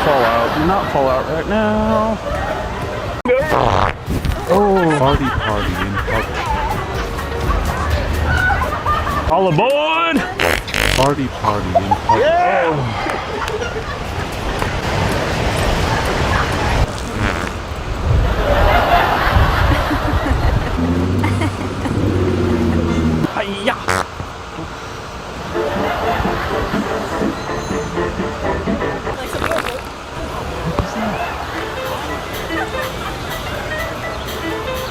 fall out. Do not fall out right now. Oh, Party in public. all aboard! Party in public. Hiya!